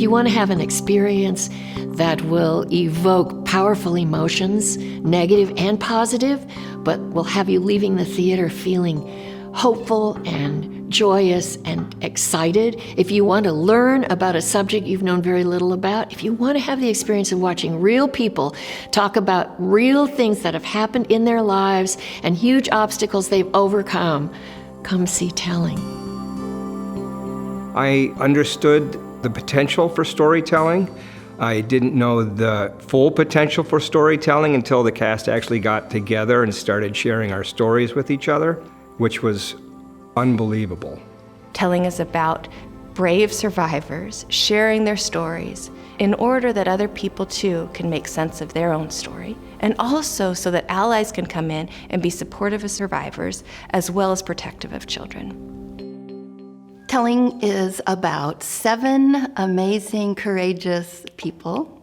you want to have an experience that will evoke powerful emotions, negative and positive, but will have you leaving the theater feeling hopeful and joyous and excited, if you want to learn about a subject you've known very little about, if you want to have the experience of watching real people talk about real things that have happened in their lives and huge obstacles they've overcome, come see Telling. I understood the potential for storytelling. I didn't know the full potential for storytelling until the cast actually got together and started sharing our stories with each other, which was unbelievable. Telling is about brave survivors sharing their stories in order that other people too can make sense of their own story, and also so that allies can come in and be supportive of survivors as well as protective of children. Telling is about 7 amazing, courageous people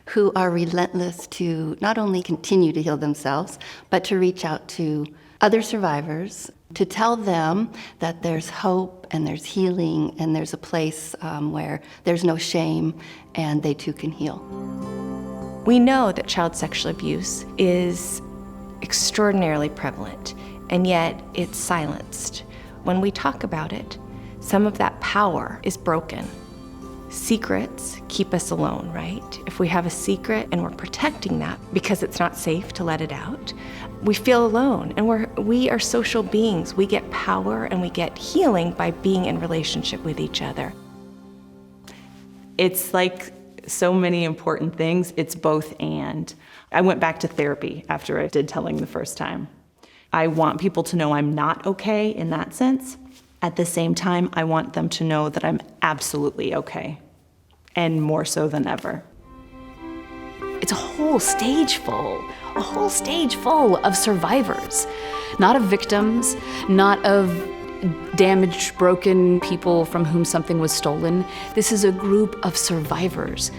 who are relentless to not only continue to heal themselves, but to reach out to other survivors, to tell them that there's hope and there's healing and there's a place where there's no shame and they too can heal. We know that child sexual abuse is extraordinarily prevalent, and yet it's silenced. When we talk about it, some of that power is broken. Secrets keep us alone, right? If we have a secret and we're protecting that because it's not safe to let it out, we feel alone, and we are social beings. We get power and we get healing by being in relationship with each other. It's like so many important things, it's both and. I went back to therapy after I did Telling the first time. I want people to know I'm not okay in that sense. At the same time, I want them to know that I'm absolutely okay, and more so than ever. It's a whole stage full of survivors, not of victims, not of damaged, broken people from whom something was stolen. This is a group of survivors,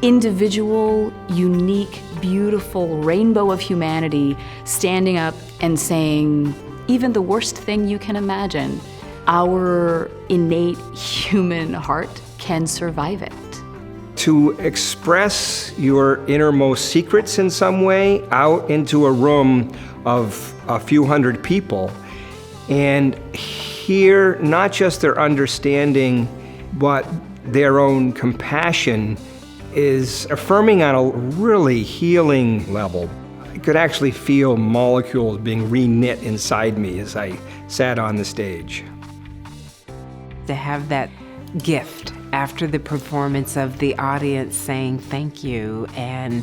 individual, unique, beautiful rainbow of humanity standing up and saying, even the worst thing you can imagine, our innate human heart can survive it. To express your innermost secrets in some way out into a room of a few hundred people and hear not just their understanding, but their own compassion is affirming on a really healing level. I could actually feel molecules being re-knit inside me as I sat on the stage. To have that gift after the performance of the audience saying thank you and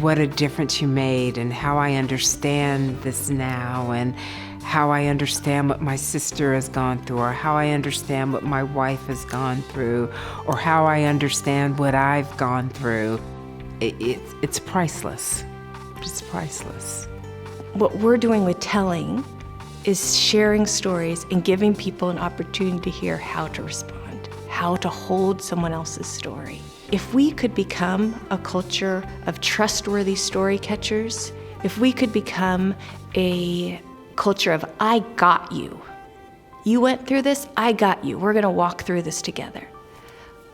what a difference you made and how I understand this now and how I understand what my sister has gone through or how I understand what my wife has gone through or how I understand what I've gone through. It's priceless. It's priceless. What we're doing with Telling is sharing stories and giving people an opportunity to hear how to respond, how to hold someone else's story. If we could become a culture of trustworthy story catchers, if we could become a culture of, I got you. You went through this, I got you. We're gonna walk through this together.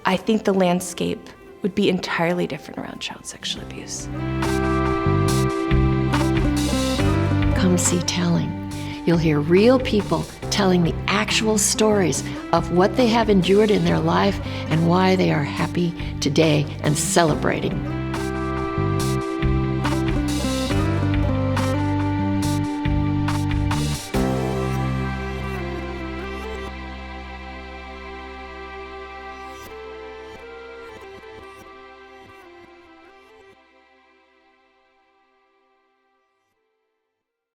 I think the landscape would be entirely different around child sexual abuse. Come see Telling. You'll hear real people telling the actual stories of what they have endured in their life and why they are happy today and celebrating.